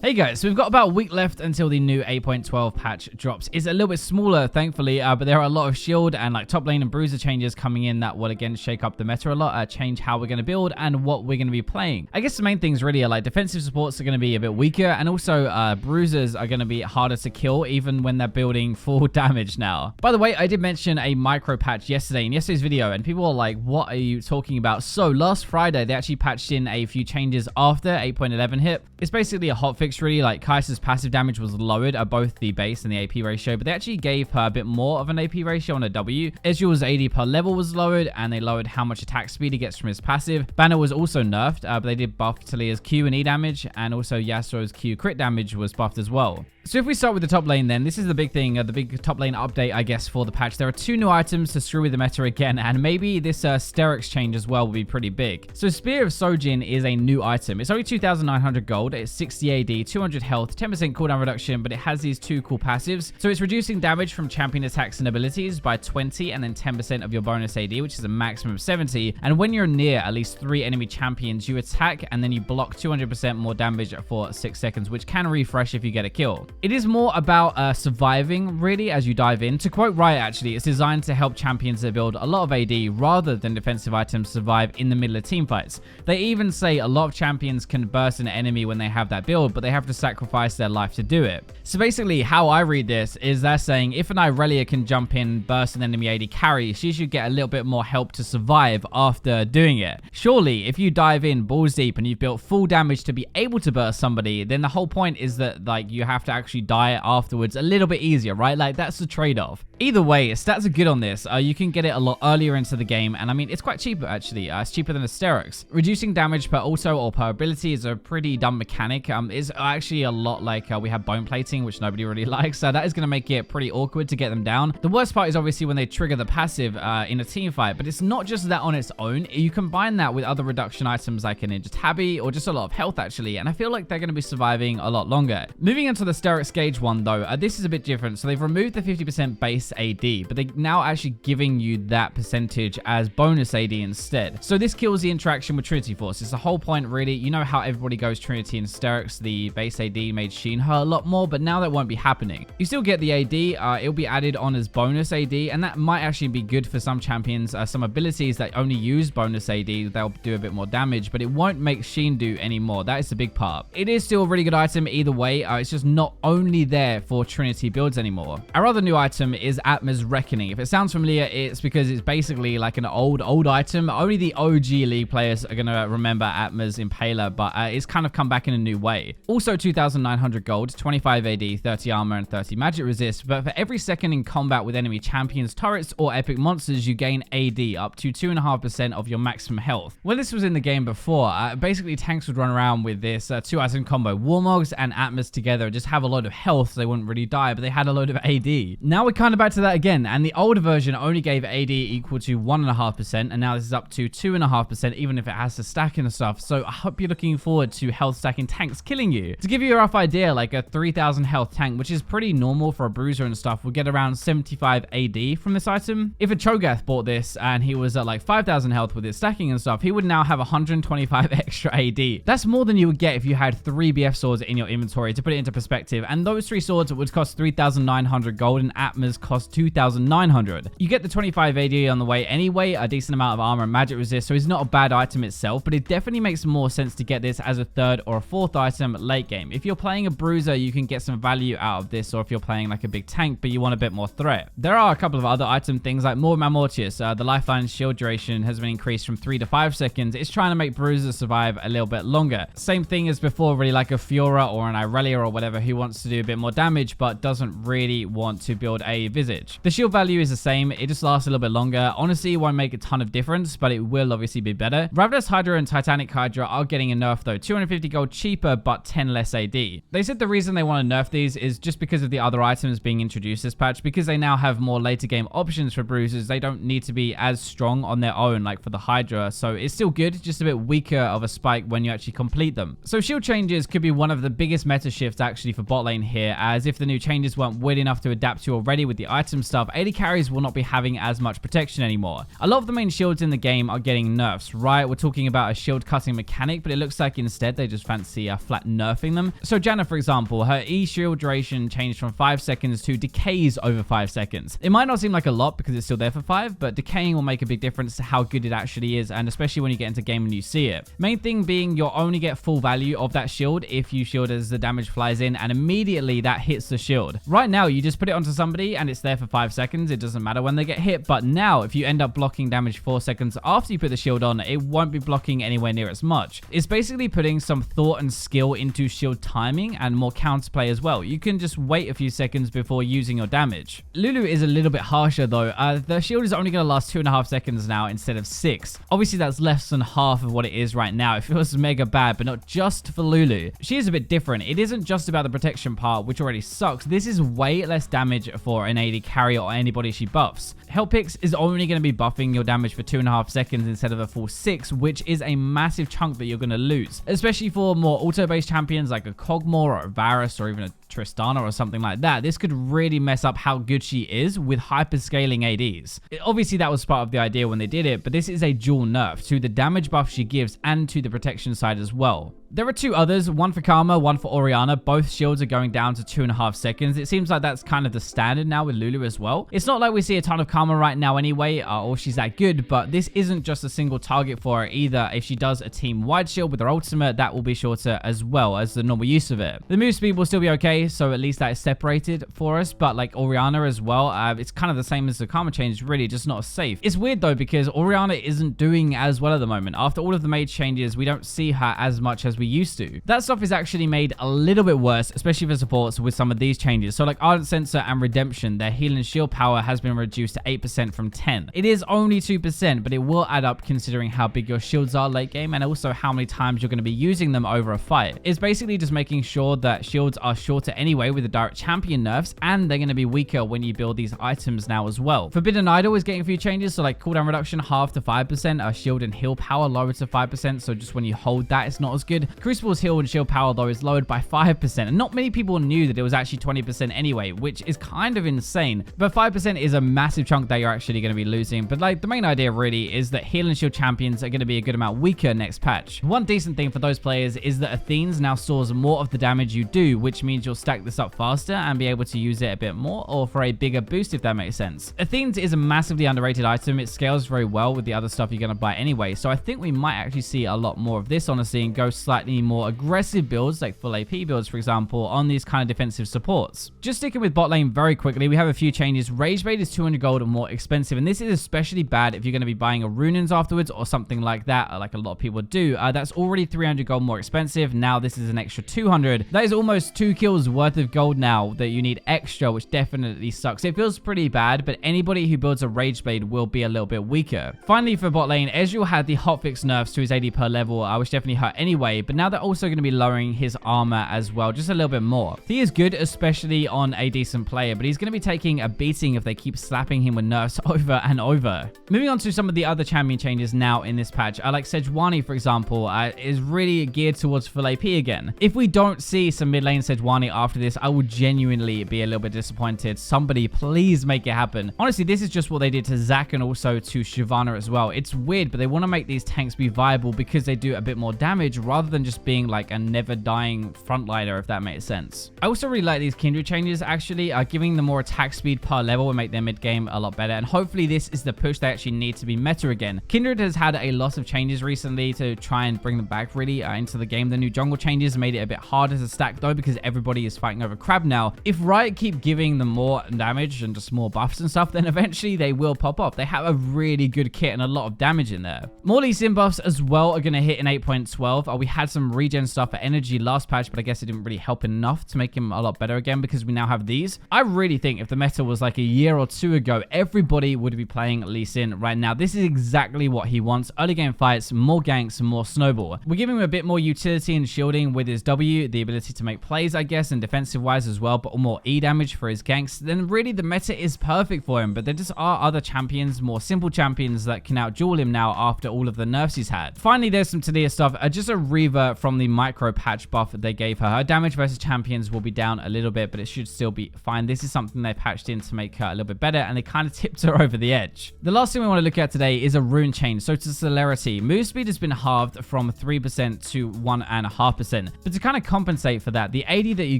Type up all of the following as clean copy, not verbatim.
Hey guys, so we've got about a week left until the new 8.12 patch drops. It's a little bit smaller, thankfully, but there are a lot of shield and like top lane and bruiser changes coming in that will again shake up the meta a lot, change how we're going to build and what we're going to be playing. I guess the main things really are like defensive supports are going to be a bit weaker, and also bruisers are going to be harder to kill even when they're building full damage now. By the way, I did mention a micro patch yesterday in yesterday's video, and people are like, what are you talking about? So last Friday, they actually patched in a few changes after 8.11 hit. It's basically a hotfix really. Like Kai'Sa's passive damage was lowered at both the base and the AP ratio, but they actually gave her a bit more of an AP ratio on a W. Ezreal's AD per level was lowered, and they lowered how much attack speed he gets from his passive. Banner was also nerfed, but they did buff Taliyah's Q and E damage, and also Yasuo's Q crit damage was buffed as well. So if we start with the top lane then, this is the big thing, the big top lane update, I guess, for the patch. There are two new items to screw with the meta again, and maybe this Sterix change as well will be pretty big. So Spear of Sojin is a new item. It's only 2,900 gold, it's 60 AD, 200 health, 10% cooldown reduction, but it has these two cool passives. So it's reducing damage from champion attacks and abilities by 20 and then 10% of your bonus AD, which is a maximum of 70. And when you're near at least 3 enemy champions, you attack and then you block 200% more damage for 6 seconds, which can refresh if you get a kill. It is more about surviving, really, as you dive in. To quote Riot, actually, it's designed to help champions that build a lot of AD rather than defensive items survive in the middle of team fights. They even say a lot of champions can burst an enemy when they have that build, but they have to sacrifice their life to do it. So basically, how I read this is they're saying if an Irelia can jump in, burst an enemy AD carry, she should get a little bit more help to survive after doing it. Surely, if you dive in balls deep and you've built full damage to be able to burst somebody, then the whole point is that like you have to actually die afterwards a little bit easier, right? Like that's the trade-off. Either way, stats are good on this. You can get it a lot earlier into the game, and I mean it's quite cheap actually. It's cheaper than a Sterix. Reducing damage per auto or per ability is a pretty dumb mechanic. It's actually a lot like we have bone plating, which nobody really likes. So that is going to make it pretty awkward to get them down. The worst part is obviously when they trigger the passive in a team fight, but it's not just that on its own. You combine that with other reduction items like a Ninja Tabby or just a lot of health actually, and I feel like they're going to be surviving a lot longer. Moving into the Sterix gauge one though, this is a bit different. So they've removed the 50% base AD, but they're now actually giving you that percentage as bonus AD instead. So this kills the interaction with Trinity Force. It's the whole point really. You know how everybody goes Trinity and Sterix, the base AD made Sheen hurt a lot more, but now that won't be happening. You still get the AD, it'll be added on as bonus AD, and that might actually be good for some champions. Some abilities that only use bonus AD, they'll do a bit more damage, but it won't make Sheen do any more. That is the big part. It is still a really good item either way. It's just not only there for Trinity builds anymore. Our other new item is Atma's Reckoning. If it sounds familiar, it's because it's basically like an old item. Only the OG League players are going to remember Atma's Impaler, but it's kind of come back in a new way. Also 2,900 gold, 25 AD, 30 armor, and 30 magic resist, but for every second in combat with enemy champions, turrets, or epic monsters, you gain AD up to 2.5% of your maximum health. When this was in the game before, basically tanks would run around with this 2-item combo. Warmogs and Atmas together just have a lot of health, so they wouldn't really die, but they had a load of AD. Now we're kind of back to that again, and the older version only gave AD equal to 1.5%, and now this is up to 2.5%, even if it has to stack and stuff. So I hope you're looking forward to health stacking tanks killing you. To give you a rough idea, like a 3,000 health tank, which is pretty normal for a bruiser and stuff, will get around 75 AD from this item. If a Cho'Gath bought this and he was at like 5,000 health with his stacking and stuff, he would now have 125 extra AD. That's more than you would get if you had 3 BF swords in your inventory. To put it into perspective, and those 3 swords would cost 3,900 gold, and Atmas cost 2,900. You get the 25 AD on the way anyway, a decent amount of armor and magic resist, so it's not a bad item itself, but it definitely makes more sense to get this as a 3rd or a 4th item late game. If you're playing a bruiser, you can get some value out of this, or if you're playing like a big tank but you want a bit more threat. There are a couple of other item things like more Mortius. The lifeline shield duration has been increased from 3 to 5 seconds. It's trying to make bruisers survive a little bit longer. Same thing as before, really, like a Fiora or an Irelia or whatever who wants to do a bit more damage but doesn't really want to build a Visage. The shield value is the same, it just lasts a little bit longer. Honestly, it won't make a ton of difference, but it will obviously be better. Ravenous Hydra and Titanic Hydra are getting a nerf though, 250 gold cheaper but 10 less AD. They said the reason they want to nerf these is just because of the other items being introduced this patch, because they now have more later game options for bruisers. They don't need to be as strong on their own like for the Hydra, so it's still good, just a bit weaker of a spike when you actually complete them. So shield changes could be one of the biggest meta shifts actually for bot lane here, as if the new changes weren't weird enough to adapt to already with the item stuff, AD carries will not be having as much protection anymore. A lot of the main shields in the game are getting nerfs, right? We're talking about a shield cutting mechanic, but it looks like instead they just fancy flat nerf nerfing them. So Janna, for example, her E shield duration changed from 5 seconds to decays over 5 seconds. It might not seem like a lot because it's still there for 5, but decaying will make a big difference to how good it actually is, and especially when you get into game and you see it. Main thing being you'll only get full value of that shield if you shield as the damage flies in, and immediately that hits the shield. Right now, you just put it onto somebody and it's there for 5 seconds. It doesn't matter when they get hit, but now if you end up blocking damage 4 seconds after you put the shield on, it won't be blocking anywhere near as much. It's basically putting some thought and skill into shield timing and more counterplay as well. You can just wait a few seconds before using your damage. Lulu is a little bit harsher though. The shield is only going to last 2.5 seconds now instead of 6. Obviously that's less than half of what it is right now. It feels mega bad, but not just for Lulu. She is a bit different. It isn't just about the protection part, which already sucks. This is way less damage for an AD carry or anybody she buffs. Hellpix is only going to be buffing your damage for 2.5 seconds instead of a full 6, which is a massive chunk that you're going to lose, especially for more auto-based champions like a Kog'Maw or a Varus or even a Tristana or something like that. This could really mess up how good she is with hyper-scaling ADs. Obviously, that was part of the idea when they did it, but this is a dual nerf to the damage buff she gives and to the protection side as well. There are 2 others, one for Karma, one for Orianna. Both shields are going down to 2.5 seconds. It seems like that's kind of the standard now with Lulu as well. It's not like we see a ton of Karma right now anyway, or she's that good, but this isn't just a single target for her either. If she does a team-wide shield with her ultimate, that will be shorter as well as the normal use of it. The move speed will still be okay, so at least that is separated for us, but like Orianna as well, it's kind of the same as the Karma change, really, just not safe. It's weird though, because Orianna isn't doing as well at the moment. After all of the mage changes, we don't see her as much as we used to. That stuff is actually made a little bit worse, especially for supports with some of these changes. So like Ardent Sensor and Redemption, their heal and shield power has been reduced to 8% from 10. It is only 2%, but it will add up considering how big your shields are late game and also how many times you're going to be using them over a fight. It's basically just making sure that shields are shorter anyway with the direct champion nerfs, and they're going to be weaker when you build these items now as well. Forbidden Idol is getting a few changes, so like cooldown reduction half to 5%, shield and heal power lowered to 5%, so just when you hold that, it's not as good. Crucible's heal and shield power though is lowered by 5%, and not many people knew that it was actually 20% anyway, which is kind of insane, but 5% is a massive chunk that you're actually going to be losing. But like the main idea really is that heal and shield champions are going to be a good amount weaker next patch. One decent thing for those players is that Athene's now stores more of the damage you do, which means you'll stack this up faster and be able to use it a bit more, or for a bigger boost if that makes sense. Athene's is a massively underrated item. It scales very well with the other stuff you're going to buy anyway, so I think we might actually see a lot more of this honestly and go slightly more aggressive builds like full AP builds for example on these kind of defensive supports. Just sticking with bot lane very quickly, we have a few changes. Rage Blade is 200 gold or more expensive, and this is especially bad if you're going to be buying a Runes afterwards or something like that, like a lot of people do. That's already 300 gold more expensive. Now this is an extra 200. That is almost 2 kills worth of gold now that you need extra, which definitely sucks. It feels pretty bad, but anybody who builds a Rage Blade will be a little bit weaker. Finally, for bot lane, Ezreal had the hotfix nerfs to his AD per level, which definitely hurt anyway, but now they're also going to be lowering his armor as well, just a little bit more. He is good, especially on a decent player, but he's going to be taking a beating if they keep slapping him with nerfs over and over. Moving on to some of the other champion changes now in this patch, like Sejuani, for example, is really geared towards full AP again. If we don't see some mid lane Sejuani after this, I will genuinely be a little bit disappointed. Somebody please make it happen. Honestly, this is just what they did to Zac and also to Shyvana as well. It's weird, but they want to make these tanks be viable because they do a bit more damage rather than just being like a never dying frontliner, if that makes sense. I also really like these Kindred changes actually. Giving them more attack speed per level will make their mid game a lot better, and hopefully this is the push they actually need to be meta again. Kindred has had a lot of changes recently to try and bring them back really into the game. The new jungle changes made it a bit harder to stack though because everybody is fighting over Crab now. If Riot keep giving them more damage and just more buffs and stuff, then eventually they will pop off. They have a really good kit and a lot of damage in there. More Lee Sin buffs as well are going to hit in 8.12. We had some regen stuff for energy last patch, but I guess it didn't really help enough to make him a lot better again because we now have these. I really think if the meta was like a year or two ago, everybody would be playing Lee Sin right now. This is exactly what he wants. Early game fights, more ganks, more snowball. We're giving him a bit more utility and shielding with his W, the ability to make plays, I guess, and and defensive wise as well, but more E damage for his ganks, then really the meta is perfect for him. But there just are other champions, more simple champions that can out-duel him now after all of the nerfs he's had. Finally, there's some Taliyah stuff. Just a Reaver from the micro patch buff that they gave her. Her damage versus champions will be down a little bit, but it should still be fine. This is something they patched in to make her a little bit better, and they kind of tipped her over the edge. The last thing we want to look at today is a rune change. So to celerity, move speed has been halved from 3% to 1.5%. But to kind of compensate for that, the AD that you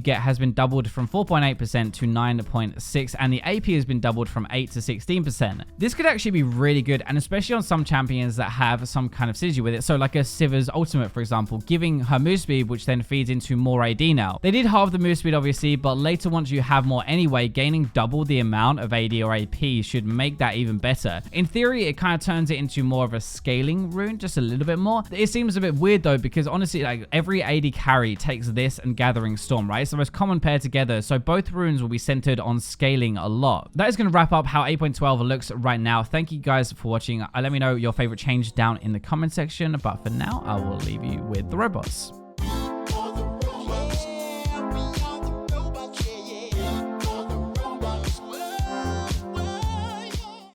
get has been doubled from 4.8% to 9.6%, and the AP has been doubled from 8 to 16%. This could actually be really good, and especially on some champions that have some kind of synergy with it. So like a Sivir's ultimate, for example, giving her move speed, which then feeds into more AD now. They did halve the move speed, obviously, but later once you have more anyway, gaining double the amount of AD or AP should make that even better. In theory, it kind of turns it into more of a scaling rune, just a little bit more. It seems a bit weird though, because honestly, like every AD carry takes this and Gathering Storm, right? It's the most common pair together, so both runes will be centered on scaling a lot. That is going to wrap up how 8.12 looks right now. Thank you guys for watching. Let me know your favorite change down in the comment section, but for now, I will leave you with the robots.